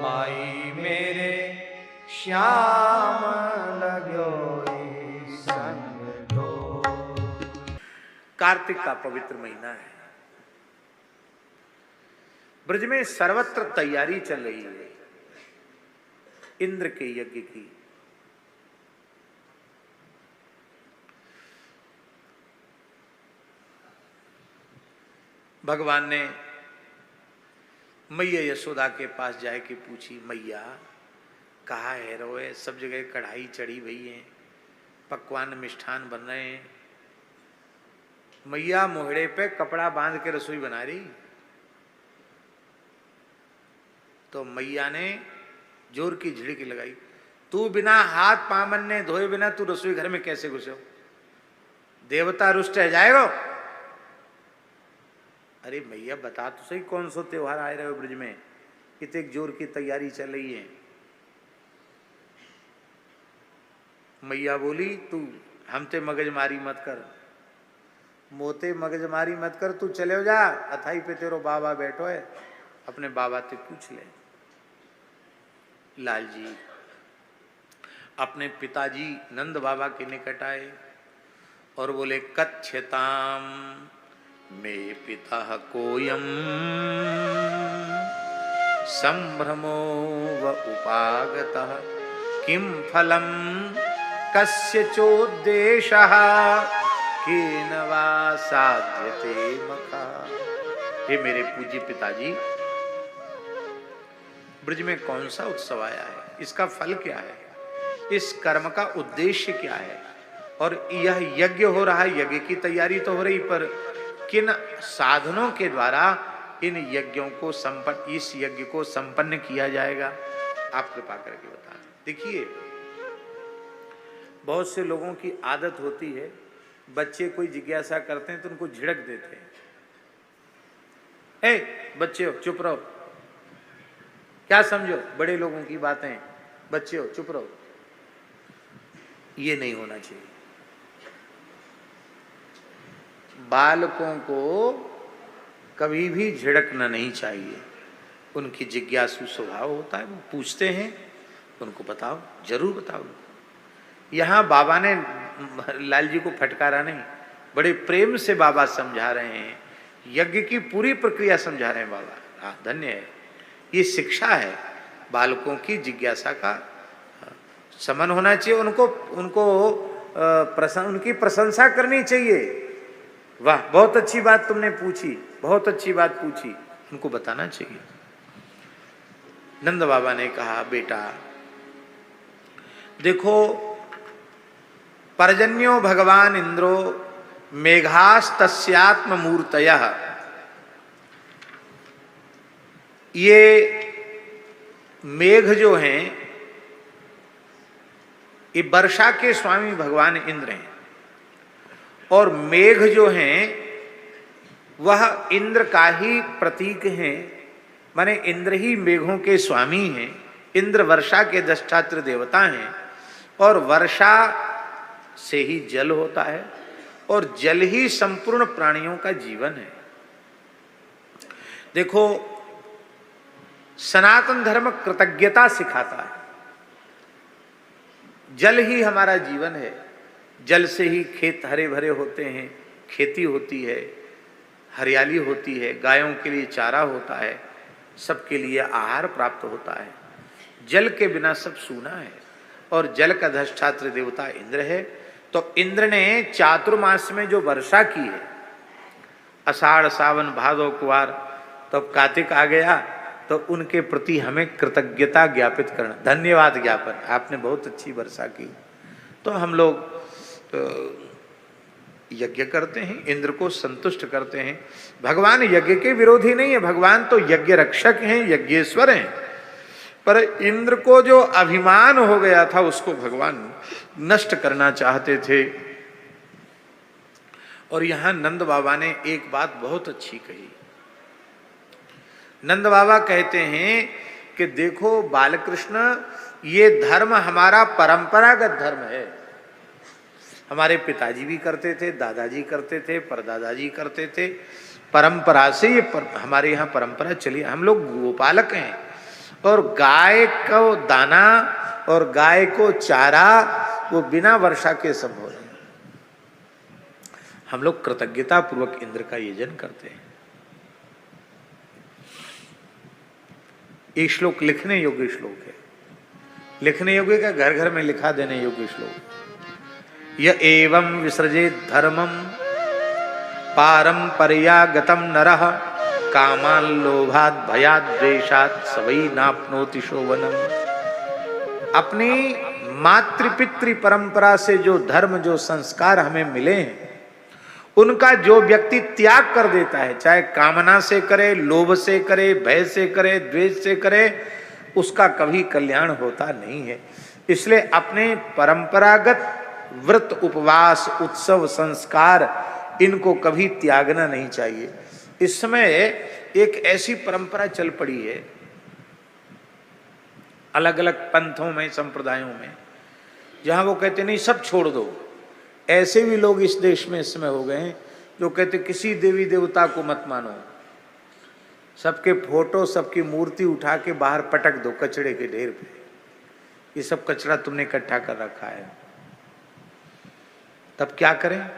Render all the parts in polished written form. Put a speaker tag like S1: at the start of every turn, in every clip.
S1: भाई मेरे श्याम लगो संग लो।
S2: कार्तिक का पवित्र महीना है। ब्रज में सर्वत्र तैयारी चल रही है इंद्र के यज्ञ की। भगवान ने मैया यशोदा के पास जाए के पूछी, मैया कहाँ है रोए? सब जगह कढ़ाई चढ़ी हुई है, पकवान मिष्ठान बन रहे हैं। मैया मोहड़े पे कपड़ा बांध के रसोई बना रही। तो मैया ने जोर की झिड़की लगाई, तू बिना हाथ पामन धोए बिना तू रसोई घर में कैसे घुसे? देवता रुष्ट है जाएगा? अरे मैया बता तो सही, कौन सा त्योहार आए रहे हो ब्रज में, इतने जोर की तैयारी चल रही है। मैया बोली, तू हमते मगजमारी मत कर, मोते मगजमारी मत कर, तू चले जा, अथाई पे तेरो बाबा बैठो है, अपने बाबा से पूछ ले। लाल जी अपने पिताजी नंद बाबा के निकट आए और बोले, कच्छताम में पिता कोयम संभ्रमो व उपागतः किम फलम कस्य चोद्देशः केन वा साध्यते मखा। हे मेरे पूज्य पिताजी, ब्रज में कौन सा उत्सव आया है, इसका फल क्या है, इस कर्म का उद्देश्य क्या है, और यह यज्ञ हो रहा है, यज्ञ की तैयारी तो हो रही, पर किन साधनों के द्वारा इन यज्ञों को इस यज्ञ को संपन्न किया जाएगा, आप कृपा करके बताएं। देखिए, बहुत से लोगों की आदत होती है, बच्चे कोई जिज्ञासा करते हैं तो उनको झिड़क देते हैं, ए बच्चे हो चुप रहो, क्या समझो बड़े लोगों की बातें, बच्चे हो चुप रहो। ये नहीं होना चाहिए। बालकों को कभी भी झिड़कना नहीं चाहिए। उनकी जिज्ञासु स्वभाव होता है, वो पूछते हैं, उनको बताओ, जरूर बताओ। यहाँ बाबा ने लाल जी को फटकारा नहीं, बड़े प्रेम से बाबा समझा रहे हैं, यज्ञ की पूरी प्रक्रिया समझा रहे हैं बाबा। हाँ, धन्य है, ये शिक्षा है। बालकों की जिज्ञासा का समन होना चाहिए, उनको उनकी प्रशंसा करनी चाहिए। वाह, बहुत अच्छी बात तुमने पूछी, बहुत अच्छी बात पूछी, उनको बताना चाहिए। नंद बाबा ने कहा, बेटा देखो, पर्जन्यो भगवान इंद्रो मेघास्तस्यात्म मूर्तयः। ये मेघ जो हैं, ये वर्षा के स्वामी भगवान इंद्र हैं, और मेघ जो हैं वह इंद्र का ही प्रतीक हैं, माने इंद्र ही मेघों के स्वामी हैं। इंद्र वर्षा के अधिष्ठात्र देवता हैं, और वर्षा से ही जल होता है, और जल ही संपूर्ण प्राणियों का जीवन है। देखो, सनातन धर्म कृतज्ञता सिखाता है। जल ही हमारा जीवन है, जल से ही खेत हरे भरे होते हैं, खेती होती है, हरियाली होती है, गायों के लिए चारा होता है, सबके लिए आहार प्राप्त होता है। जल के बिना सब सूना है, और जल का अधिष्ठात्र देवता इंद्र है। तो इंद्र ने चातुर्मास में जो वर्षा की है, आषाढ़ सावन भादो कुवार, तो अब कार्तिक आ गया, तो उनके प्रति हमें कृतज्ञता ज्ञापित करना, धन्यवाद ज्ञापन। आपने बहुत अच्छी वर्षा की। तो हम लोग यज्ञ करते हैं, इंद्र को संतुष्ट करते हैं। भगवान यज्ञ के विरोधी नहीं है, भगवान तो यज्ञ रक्षक हैं, यज्ञेश्वर हैं। पर इंद्र को जो अभिमान हो गया था, उसको भगवान नष्ट करना चाहते थे। और यहां नंद बाबा ने एक बात बहुत अच्छी कही। नंद बाबा कहते हैं कि देखो बालकृष्ण, ये धर्म हमारा परंपरागत धर्म है। हमारे पिताजी भी करते थे, दादाजी करते थे, परदादाजी करते थे, परंपरा से ये हमारे यहाँ परंपरा चली। हम लोग गोपालक हैं, और गाय को दाना और गाय को चारा वो बिना वर्षा के सब हो रहे हैं। हम लोग कृतज्ञता पूर्वक इंद्र का यजन करते हैं। ये श्लोक लिखने योग्य श्लोक है, लिखने योग्य का घर घर में लिखा देने योग्य श्लोक। य एवं विसृजेत धर्मम पारंपर्यागतम नरः कामान लोभात भयात द्वेषात सवै नाप्नोति शोभनम। अपनी मातृपितृ परंपरा से जो धर्म जो संस्कार हमें मिले हैं उनका जो व्यक्ति त्याग कर देता है, चाहे कामना से करे, लोभ से करे, भय से करे, द्वेष से करे, उसका कभी कल्याण होता नहीं है। इसलिए अपने परंपरागत व्रत उपवास उत्सव संस्कार इनको कभी त्यागना नहीं चाहिए। इस समय एक ऐसी परंपरा चल पड़ी है अलग अलग पंथों में संप्रदायों में, जहां वो कहते नहीं सब छोड़ दो। ऐसे भी लोग इस देश में इस समय हो गए हैं जो कहते किसी देवी देवता को मत मानो, सबके फोटो सबकी मूर्ति उठा के बाहर पटक दो कचड़े के ढेर पे, ये सब कचरा तुमने इकट्ठा कर रखा है। तब क्या करें?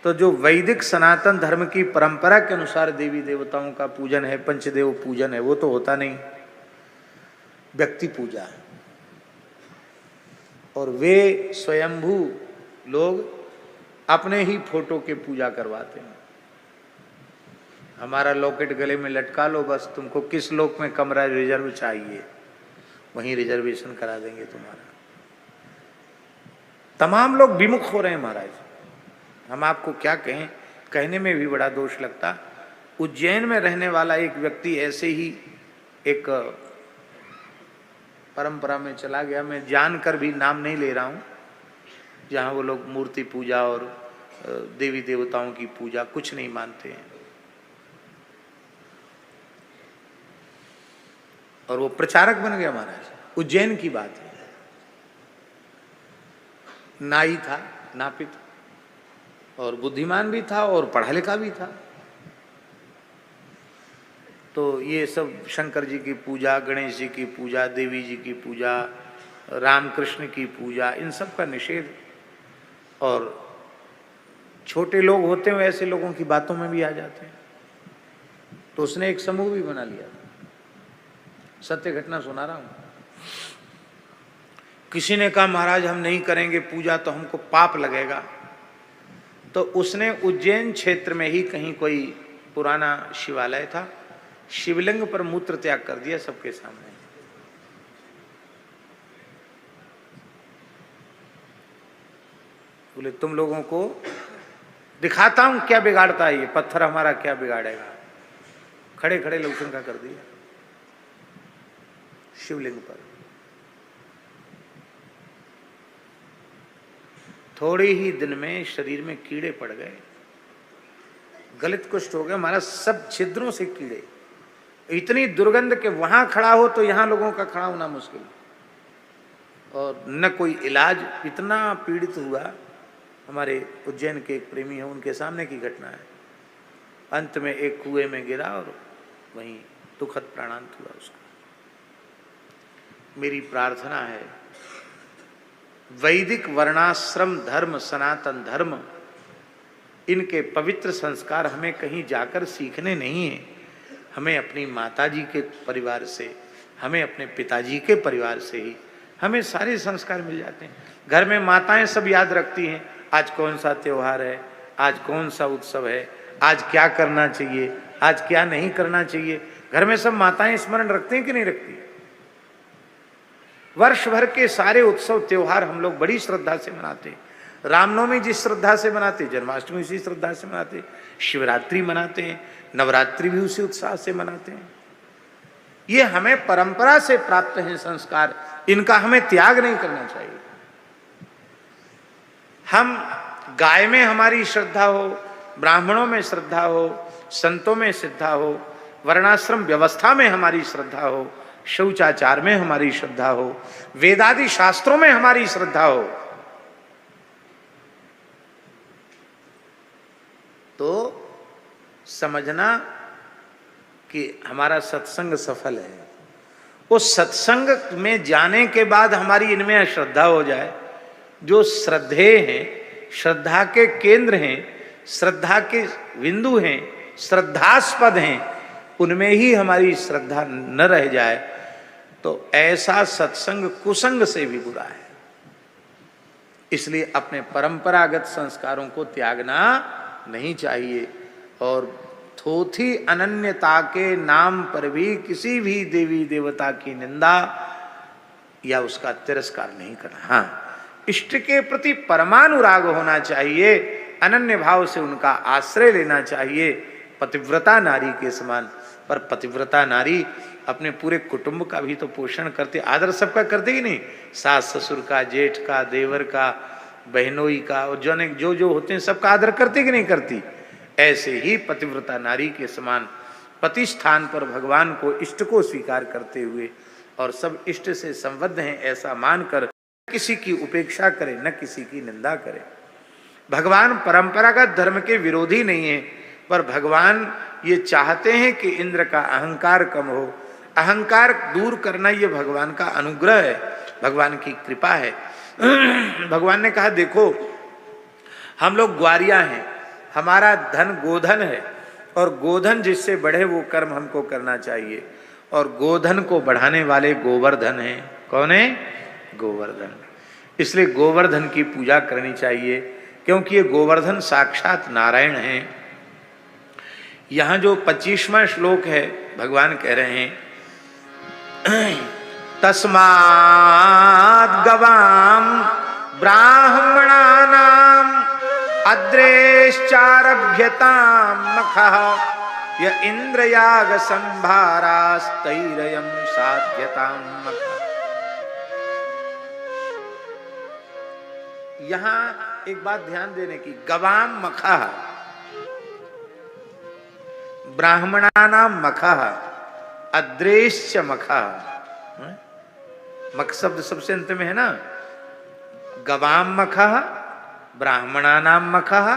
S2: तो जो वैदिक सनातन धर्म की परंपरा के अनुसार देवी देवताओं का पूजन है, पंचदेव पूजन है, वो तो होता नहीं, व्यक्ति पूजा है। और वे स्वयंभू लोग अपने ही फोटो के पूजा करवाते हैं। हमारा लॉकेट गले में लटका लो, बस तुमको किस लोक में कमरा रिजर्व चाहिए वहीं रिजर्वेशन करा देंगे तुम्हारा। तमाम लोग विमुख हो रहे हैं महाराज। हम आपको क्या कहें, कहने में भी बड़ा दोष लगता। उज्जैन में रहने वाला एक व्यक्ति ऐसे ही एक परंपरा में चला गया, मैं जानकर भी नाम नहीं ले रहा हूं, जहां वो लोग मूर्ति पूजा और देवी देवताओं की पूजा कुछ नहीं मानते हैं। और वो प्रचारक बन गया महाराज। उज्जैन की बात है, नाई था, नापित, और बुद्धिमान भी था और पढ़ा लिखा भी था। तो ये सब शंकर जी की पूजा, गणेश जी की पूजा, देवी जी की पूजा, रामकृष्ण की पूजा, इन सब का निषेध। और छोटे लोग होते हैं ऐसे लोगों की बातों में भी आ जाते हैं। तो उसने एक समूह भी बना लिया। सत्य घटना सुना रहा हूं। किसी ने कहा महाराज हम नहीं करेंगे पूजा तो हमको पाप लगेगा। तो उसने उज्जैन क्षेत्र में ही कहीं कोई पुराना शिवालय था, शिवलिंग पर मूत्र त्याग कर दिया सबके सामने। बोले तुम लोगों को दिखाता हूं क्या बिगाड़ता है ये पत्थर, हमारा क्या बिगाड़ेगा। खड़े खड़े लौशंका कर दिया शिवलिंग पर। थोड़े ही दिन में शरीर में कीड़े पड़ गए, गलित कुष्ठ हो गया हमारा, सब छिद्रों से कीड़े, इतनी दुर्गंध के वहां खड़ा हो तो यहां लोगों का खड़ा होना मुश्किल, और न कोई इलाज। इतना पीड़ित हुआ। हमारे उज्जैन के एक प्रेमी हैं, उनके सामने की घटना है। अंत में एक कुएं में गिरा और वहीं दुखद प्राणांत हुआ उसका। मेरी प्रार्थना है वैदिक वर्णाश्रम धर्म, सनातन धर्म, इनके पवित्र संस्कार हमें कहीं जाकर सीखने नहीं है। हमें अपनी माताजी के परिवार से, हमें अपने पिताजी के परिवार से ही हमें सारे संस्कार मिल जाते हैं। घर में माताएं सब याद रखती हैं आज कौन सा त्योहार है, आज कौन सा उत्सव है, आज क्या करना चाहिए, आज क्या नहीं करना चाहिए। घर में सब माताएं स्मरण रखती हैं कि नहीं रखती? वर्ष भर के सारे उत्सव त्योहार हम लोग बड़ी श्रद्धा से मनाते हैं। रामनवमी जिस श्रद्धा से मनाते, जन्माष्टमी उसी श्रद्धा से मनाते, शिवरात्रि मनाते हैं, नवरात्रि भी उसी उत्साह से मनाते हैं। ये हमें परंपरा से प्राप्त हैं संस्कार, इनका हमें त्याग नहीं करना चाहिए। हम गाय में हमारी श्रद्धा हो, ब्राह्मणों में श्रद्धा हो, संतों में श्रद्धा हो, वर्णाश्रम व्यवस्था में हमारी श्रद्धा हो, शौचाचार में हमारी श्रद्धा हो, वेदादि शास्त्रों में हमारी श्रद्धा हो, तो समझना कि हमारा सत्संग सफल है। उस सत्संग में जाने के बाद हमारी इनमें अश्रद्धा हो जाए, जो श्रद्धेय हैं, श्रद्धा के केंद्र हैं, श्रद्धा के बिंदु हैं, श्रद्धास्पद हैं, उनमें ही हमारी श्रद्धा न रह जाए, तो ऐसा सत्संग कुसंग से भी बुरा है। इसलिए अपने परंपरागत संस्कारों को त्यागना नहीं चाहिए और थोथी अनन्यता के नाम पर भी किसी भी देवी देवता की निंदा या उसका तिरस्कार नहीं करना। हाँ, इष्ट के प्रति परमानुराग होना चाहिए, अनन्य भाव से उनका आश्रय लेना चाहिए, पतिव्रता नारी के समान। पर पतिव्रता नारी अपने पूरे कुटुंब का भी तो पोषण करते, आदर सबका करते ही नहीं, सास ससुर का, जेठ का, देवर का, बहनोई का, और जो जो होते हैं सबका आदर करती कि नहीं करती। ऐसे ही पतिव्रता नारी के समान पति स्थान पर भगवान को, इष्ट को स्वीकार करते हुए और सब इष्ट से संबद्ध हैं ऐसा मानकर किसी की उपेक्षा करे, न किसी की निंदा करे। भगवान परंपरागत धर्म के विरोधी नहीं है, पर भगवान ये चाहते हैं कि इंद्र का अहंकार कम हो। अहंकार दूर करना ये भगवान का अनुग्रह है, भगवान की कृपा है। भगवान ने कहा देखो हम लोग ग्वारिया हैं, हमारा धन गोधन है और गोधन जिससे बढ़े वो कर्म हमको करना चाहिए, और गोधन को बढ़ाने वाले गोवर्धन हैं। कौन है? गोवर्धन। इसलिए गोवर्धन की पूजा करनी चाहिए, क्योंकि ये गोवर्धन साक्षात नारायण हैं। यहाँ जो 25वां श्लोक है भगवान कह रहे हैं तस्माद् गवाम ब्राह्मणानाम अद्रेश्चारभ्यताम मखः य इंद्रयाग संभारास्तैरयं साध्यताम मखः। यहाँ एक बात ध्यान देने की, गवाम मखः, ब्राह्मणानाम मखः, अद्रेश्च मखः। मख शब्द सबसे अंत में है ना, गवाम मखः, ब्राह्मणानाम मखः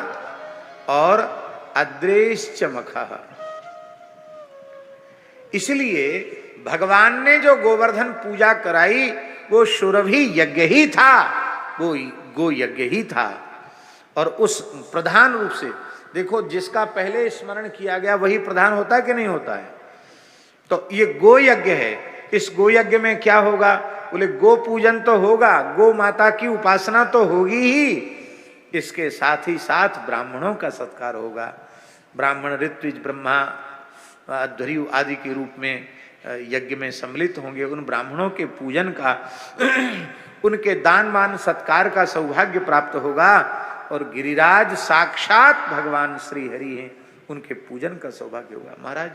S2: और अद्रेश्च मखः। इसलिए भगवान ने जो गोवर्धन पूजा कराई वो सुरभि यज्ञ ही था, वो गो यज्ञ ही था। और उस प्रधान रूप से देखो, जिसका पहले स्मरण किया गया वही प्रधान होता है कि नहीं होता है। तो ये गो यज्ञ है, इस गो यज्ञ में क्या होगा? बोले गो पूजन तो होगा, गो माता की उपासना तो होगी ही, इसके साथ ही साथ ब्राह्मणों का सत्कार होगा। ब्राह्मण ऋत्विज ब्रह्मा अध्वर्यु आदि के रूप में यज्ञ में सम्मिलित होंगे। उन ब्राह्मणों के पूजन का उनके दान मान सत्कार का सौभाग्य प्राप्त होगा। और गिरिराज साक्षात भगवान श्री हरि हैं, उनके पूजन का सौभाग्य होगा। महाराज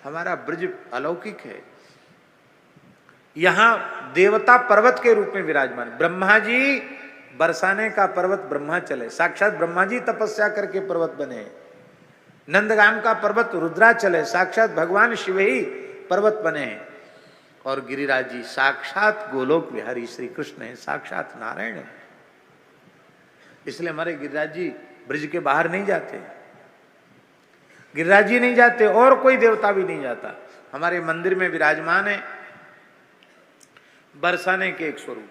S2: हमारा ब्रज अलौकिक है, यहाँ देवता पर्वत के रूप में विराजमान। ब्रह्मा जी बरसाने का पर्वत ब्रह्माचल है, साक्षात ब्रह्मा जी तपस्या करके पर्वत बने। नंदगाम का पर्वत रुद्राचल है, साक्षात भगवान शिव ही पर्वत बने हैं। और गिरिराज जी साक्षात गोलोक विहारी श्री कृष्ण है, साक्षात नारायण है। इसलिए हमारे गिरिराज जी ब्रज के बाहर नहीं जाते, गिरिराज जी नहीं जाते और कोई देवता भी नहीं जाता। हमारे मंदिर में विराजमान है बरसाने के एक स्वरूप।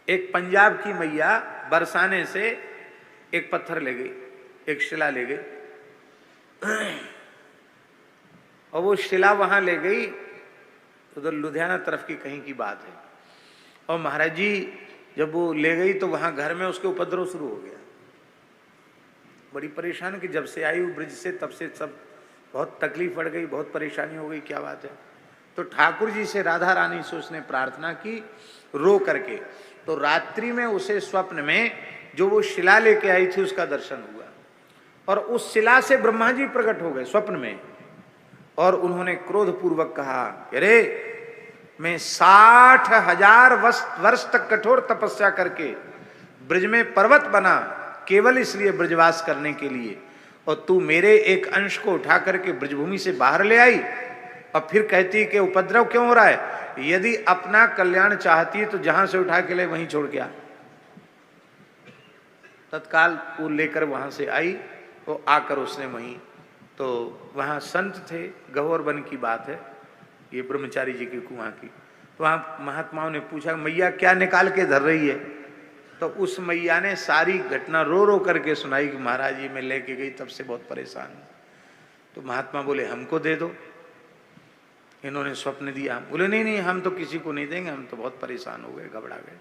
S2: एक पंजाब की मैया बरसाने से एक पत्थर ले गई, एक शिला ले गई, और वो शिला वहां ले गई, उधर लुधियाना तरफ की कहीं की बात है। और महाराज जी जब वो ले गई तो वहां घर में उसके उपद्रव शुरू हो गया। बड़ी परेशान कि जब से आई वो ब्रिज से तब से सब बहुत तकलीफ पड़ गई, बहुत परेशानी हो गई, क्या बात है। तो ठाकुर जी से, राधा रानी से उसने प्रार्थना की रो करके। तो रात्रि में उसे स्वप्न में जो वो शिला लेके आई थी उसका दर्शन हुआ, और उस शिला से ब्रह्मा जी प्रकट हो गए स्वप्न में। और उन्होंने क्रोध पूर्वक कहा, अरे मैं 60,000 वर्ष तक कठोर तपस्या करके ब्रज में पर्वत बना केवल इसलिए ब्रजवास करने के लिए, और तू मेरे एक अंश को उठा करके ब्रजभूमि से बाहर ले आई और फिर कहती कि उपद्रव क्यों हो रहा है। यदि अपना कल्याण चाहती है तो जहां से उठा के ले वहीं छोड़ के आ। तत्काल वो लेकर वहां से आई, वो आकर उसने वहीं तो वहाँ संत थे, गहोर वन की बात है, ये ब्रह्मचारी जी के कुआं की। तो वहाँ महात्माओं ने पूछा, मैया क्या निकाल के धर रही है? तो उस मैया ने सारी घटना रो रो करके सुनाई कि महाराज जी मैं लेके गई, तब से बहुत परेशान हूँ। तो महात्मा बोले हमको दे दो। इन्होंने स्वप्न दिया। बोले नहीं नहीं, हम तो किसी को नहीं देंगे, हम तो बहुत परेशान हो गए, घबरा गए,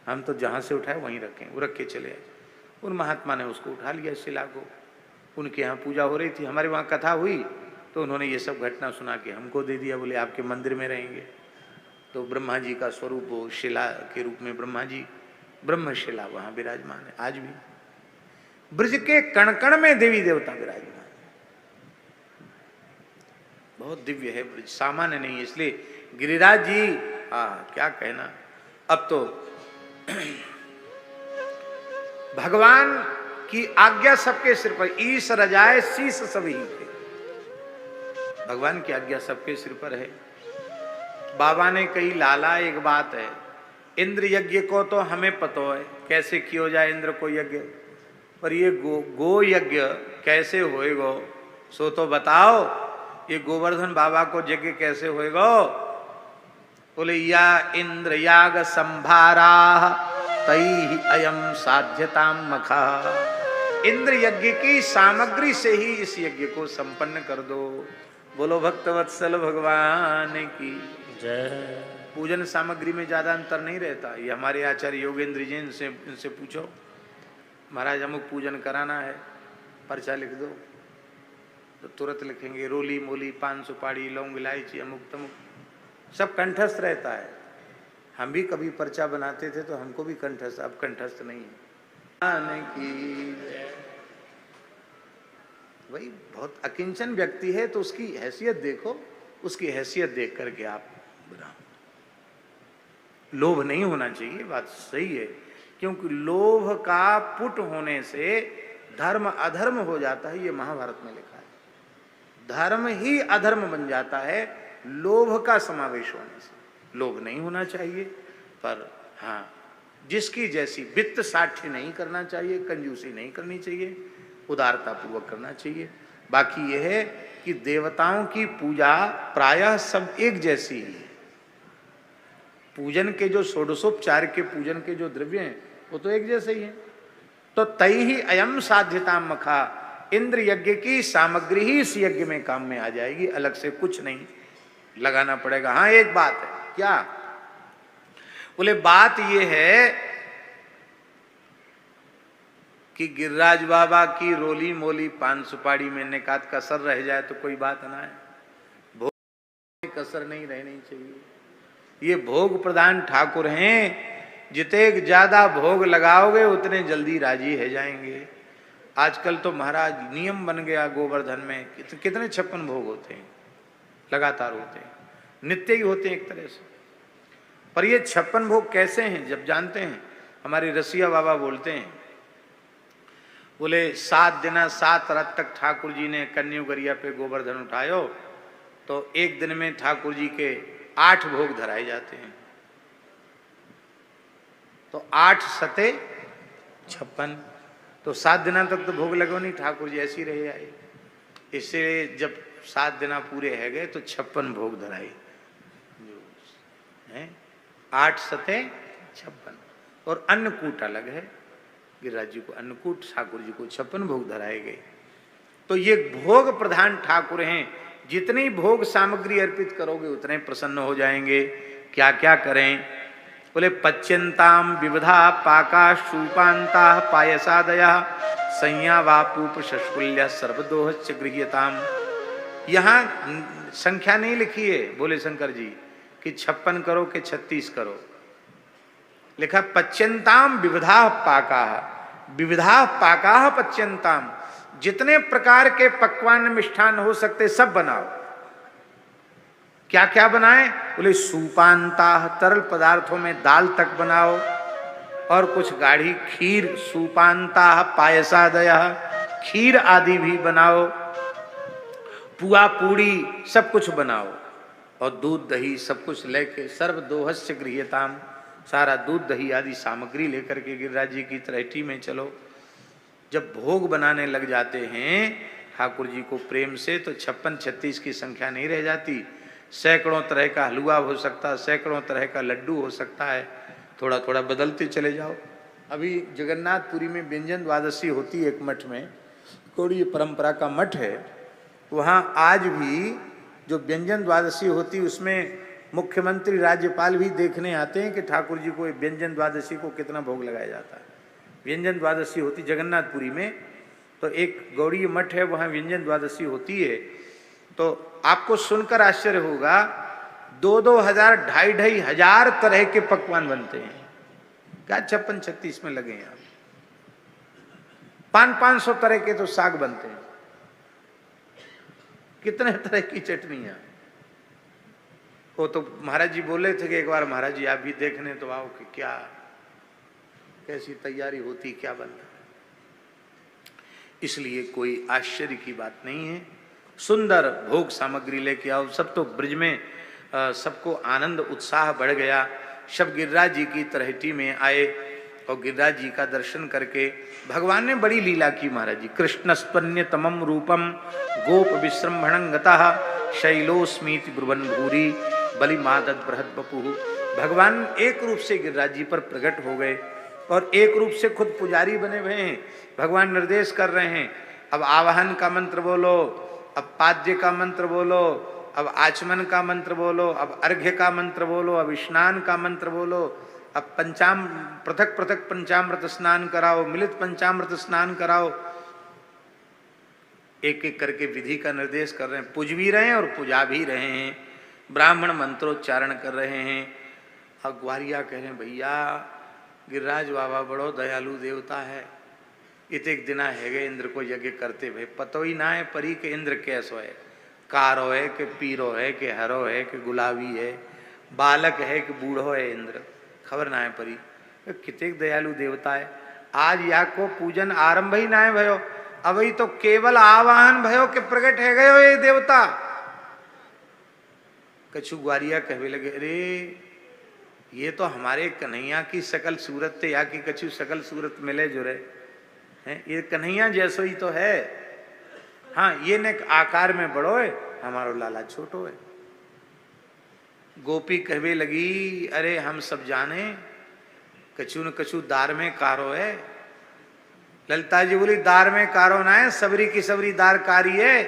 S2: हम तो जहाँ से उठाए वहीं रखें। वो रख के चले आए। उन महात्मा ने उसको उठा लिया शिला को। उनके यहाँ पूजा हो रही थी, हमारे वहाँ कथा हुई, तो उन्होंने ये सब घटना सुना के हमको दे दिया। बोले आपके मंदिर में रहेंगे। तो ब्रह्मा जी का स्वरूप वो शिला के रूप में ब्रह्मा जी ब्रह्मशिला वहाँ विराजमान है। आज भी ब्रज के कण कण में देवी देवता विराजमान, बहुत दिव्य है ब्रज, सामान्य नहीं है। इसलिए गिरिराज जी क्या कहना। अब तो भगवान की आज्ञा सबके सिर पर, ईश रजाए शीश सभी पे, भगवान की आज्ञा सबके सिर पर है। बाबा ने कही लाला एक बात है, इंद्र यज्ञ को तो हमें पता है कैसे किया जाए इंद्र को यज्ञ, पर ये गो यज्ञ कैसे होएगा सो तो बताओ। ये गोवर्धन बाबा को यज्ञ कैसे होएगा? बोले या इंद्र याग संभारा तई अयम साध्यताम मखा। इंद्र यज्ञ की सामग्री से ही इस यज्ञ को संपन्न कर दो। बोलो भक्तवत्सल भगवान की जय। पूजन सामग्री में ज्यादा अंतर नहीं रहता। ये हमारे आचार्य योगेंद्र जी इनसे पूछो, महाराज अमुक पूजन कराना है, पर्चा लिख दो, तो तुरंत लिखेंगे। रोली मोली पान सुपारी लौंग इलायची अमुक तमुक सब कंठस्थ रहता है। हम भी कभी पर्चा बनाते थे तो हमको भी कंठस्थ, अब कंठस्थ नहीं है। वही बहुत अकिंचन व्यक्ति है तो उसकी हैसियत देखो, उसकी हैसियत देख करके आप बनाओ। लोभ नहीं होना चाहिए, बात सही है, क्योंकि लोभ का पुट होने से धर्म अधर्म हो जाता है। ये महाभारत में लिखा है, धर्म ही अधर्म बन जाता है लोभ का समावेश होने से। लोभ नहीं होना चाहिए, पर हाँ जिसकी जैसी, वित्त साठ्य नहीं करना चाहिए, कंजूसी नहीं करनी चाहिए, उदारता पूर्वक करना चाहिए। बाकी यह है कि देवताओं की पूजा प्रायः सब एक जैसी ही है। पूजन के जो षोडशोपचार के पूजन के जो द्रव्य हैं वो तो एक जैसे ही हैं। तो तई ही अयम साध्यता मखा, इंद्र यज्ञ की सामग्री ही इस यज्ञ में काम में आ जाएगी, अलग से कुछ नहीं लगाना पड़ेगा। हाँ एक बात है, क्या बोले? बात यह है कि गिरिराज बाबा की रोली मोली पान सुपारी में निकात कसर रह जाए तो कोई बात ना है, भोग में कसर नहीं रहनी चाहिए। ये भोग प्रधान ठाकुर हैं, जितने ज्यादा भोग लगाओगे उतने जल्दी राजी है जाएंगे। आजकल तो महाराज नियम बन गया गोवर्धन में, कितने 56 भोग होते हैं, लगातार होते हैं, नित्य ही होते हैं एक तरह से। पर ये 56 भोग कैसे हैं जब जानते हैं? हमारे रसिया बाबा बोलते हैं, बोले 7 दिन 7 रात तक ठाकुर जी ने कन्यू गरिया पे गोवर्धन उठायो, तो एक दिन में ठाकुर जी के 8 भोग धराए जाते हैं। तो 8 सते 56, तो 7 दिन तक तो भोग लगो नहीं, ठाकुर जी ऐसे ही रहे आए। इससे जब 7 दिन पूरे है गए तो 56 भोग धराए हैं, 8 सते 56। और अन्नकूट अलग है, गिरिराज जी को अन्नकूट, ठाकुर जी को 56 भोग धराए गए। तो ये भोग प्रधान ठाकुर हैं, जितनी भोग सामग्री अर्पित करोगे उतने प्रसन्न हो जाएंगे। क्या क्या करें? बोले पच्यंताम विविधा पाका शूपांता पायसादया संया वापूप शशकुल्य सर्वदोहच गृह्यताम। यहाँ संख्या नहीं लिखी है बोले शंकर जी कि 56 करो कि 36 करो, लिखा पच्यंताम विविधा पाका, विविधा पाका पच्यंताम, जितने प्रकार के पकवान मिष्ठान हो सकते सब बनाओ। क्या क्या बनाएं? बोले सूपांता, तरल पदार्थों में दाल तक बनाओ, और कुछ गाढ़ी खीर, सूपांता पायसादय, खीर आदि भी बनाओ, पुआ पूड़ी सब कुछ बनाओ, और दूध दही सब कुछ लेके सर्व दोहस्य गृह्यताम, सारा दूध दही आदि सामग्री लेकर के गिरिराज जी की तलहटी में चलो। जब भोग बनाने लग जाते हैं ठाकुर जी को प्रेम से तो 56-36 की संख्या नहीं रह जाती। सैकड़ों तरह का हलवा हो सकता है, सैकड़ों तरह का लड्डू हो सकता है, थोड़ा थोड़ा बदलते चले जाओ। अभी जगन्नाथपुरी में व्यंजन द्वादशी होती है एक मठ में, गौड़ीय परंपरा का मठ है, वहाँ आज भी जो व्यंजन द्वादशी होती उसमें मुख्यमंत्री राज्यपाल भी देखने आते हैं कि ठाकुर जी को व्यंजन द्वादशी को कितना भोग लगाया जाता है। व्यंजन द्वादशी होती जगन्नाथपुरी में, तो एक गौड़ीय मठ है वहाँ व्यंजन द्वादशी होती है। तो आपको सुनकर आश्चर्य होगा, 2-2 हजार 2,500 हजार तरह के पकवान बनते हैं। क्या 56-36 में लगे हैं? 500-500 तरह के तो साग बनते हैं, कितने तरह की चटनियां। वो तो महाराज जी बोले थे कि एक बार महाराज जी आप भी देखने तो आओ कि क्या कैसी तैयारी होती, क्या बनता। इसलिए कोई आश्चर्य की बात नहीं है। सुंदर भोग सामग्री लेके आओ। सब तो ब्रज में सबको आनंद उत्साह बढ़ गया। सब गिरिराज जी की तरहेटी में आए और गिरिराज जी का दर्शन करके भगवान ने बड़ी लीला की। महाराज जी कृष्णस्पन्य तमम रूपम गोप विश्रम्भणं गतः शैलोस्मीति ब्रुवन भूरी बलि मादद बृहद बपु। भगवान एक रूप से गिरिराज जी पर प्रकट हो गए और एक रूप से खुद पुजारी बने हुए हैं। भगवान निर्देश कर रहे हैं, अब आवाहन का मंत्र बोलो, अब पाद्य का मंत्र बोलो, अब आचमन का मंत्र बोलो, अब अर्घ्य का मंत्र बोलो, अब स्नान का मंत्र बोलो, अब पृथक पृथक पंचामृत स्नान कराओ, मिलित पंचामृत स्नान कराओ। एक एक करके विधि का निर्देश कर रहे हैं। पूज भी रहे हैं और पूजा भी रहे हैं। ब्राह्मण मंत्रोच्चारण कर रहे हैं। अब ग्वारिया कह रहे हैं भैया गिरिराज बाबा बड़ो दयालु देवता है, इतने दिना है इंद्र को यज्ञ करते भाई पतो ही ना है परी के इंद्र कैसो है, कारो है कि पीरो है कि हरो है कि गुलाबी है, बालक है कि बूढ़ो है, इंद्र खबर ना है परी। कितने दयालु देवता है। आज या को पूजन आरंभ ही ना है भयो, अभी तो केवल आवाहन भयो के प्रकट है गयो ये देवता। कछु ग्वारिया कहवे लगे अरे ये तो हमारे कन्हैया की सकल सूरत थे, या की कछु सकल सूरत मिले जुरे हैं, ये कन्हैया जैसो ही तो है। हाँ ये ने आकार में बड़ो है, हमारो लाला छोटो है। गोपी कहवे लगी अरे हम सब जाने कछु न कछु दार में कारो है। ललिता जी बोली दार में कारो ना है, सबरी की सबरी दार कारी है।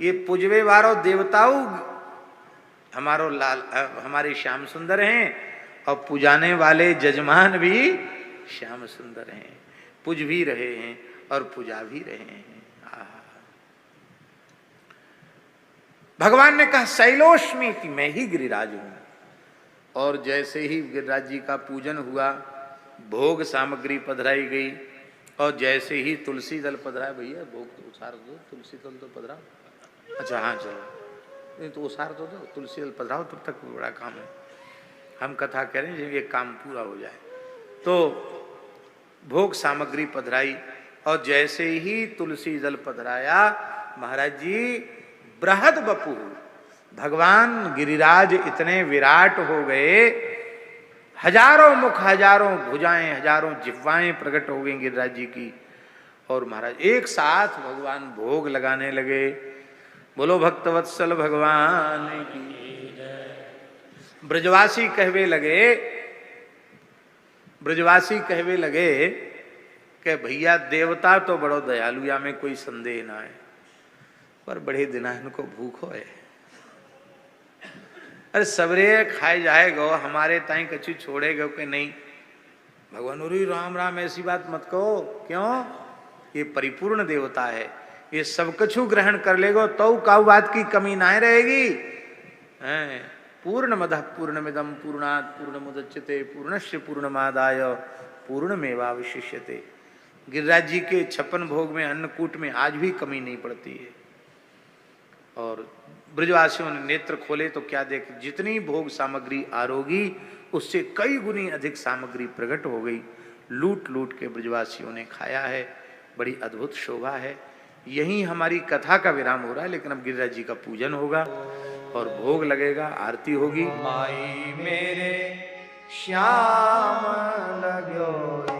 S2: ये पुजवे वारो देवताऊ हमारो लाल हमारे श्याम सुंदर हैं और पुजाने वाले जजमान भी श्याम सुंदर हैं। पुज भी रहे हैं और पूजा भी रहे हैं। भगवान ने कहा शैलोस्मीति मैं ही गिरिराज हूं। और जैसे ही गिरिराज जी का पूजन हुआ, भोग सामग्री पधराई गई और जैसे ही तुलसी दल पधराया, भैया भोग तो उसार दो, तुलसी दल तो पधराओ। अच्छा हाँ चलो नहीं तो उसार तो दो, तुलसी दल पधराओ, तब तक बड़ा काम है। हम कथा कह रहे हैं ये काम पूरा हो जाए। तो भोग सामग्री पधराई और जैसे ही तुलसी दल पधराया, महाराज जी बृहद बपु भगवान गिरिराज इतने विराट हो गए, हजारों मुख, हजारों भुजाएं, हजारों जिह्वाएं प्रकट हो गई गिरिराज जी की। और महाराज एक साथ भगवान भोग लगाने लगे। बोलो भक्तवत्सल भगवान की। ब्रजवासी कहवे लगे कि भैया देवता तो बड़ो दयालु, या में कोई संदेह ना है, पर बड़े दिना इनको भूखो है। अरे सबरे खाए जाएगो, हमारे ताई कछु छोड़ेगो कि नहीं। भगवान अरे राम राम ऐसी बात मत कहो। क्यों? ये परिपूर्ण देवता है, ये सब कछु ग्रहण कर लेगो तो काऊ बात की कमी ना रहेगी। पूर्णमदः पूर्णमिदं पूर्णात् पूर्णमुदच्यते पूर्णस्य पूर्णमादाय पूर्णमेवावशिष्यते। गिरिराज जी के 56 भोग में, अन्नकूट में आज भी कमी नहीं पड़ती है। और ब्रजवासियों ने नेत्र खोले तो क्या देख, जितनी भोग सामग्री आरोगी उससे कई गुनी अधिक सामग्री प्रकट हो गई। लूट लूट के ब्रजवासियों ने खाया है। बड़ी अद्भुत शोभा है। यही हमारी कथा का विराम हो रहा है, लेकिन अब गिरिराज जी का पूजन होगा और भोग लगेगा, आरती होगी।
S1: माई मेरे श्याम लगो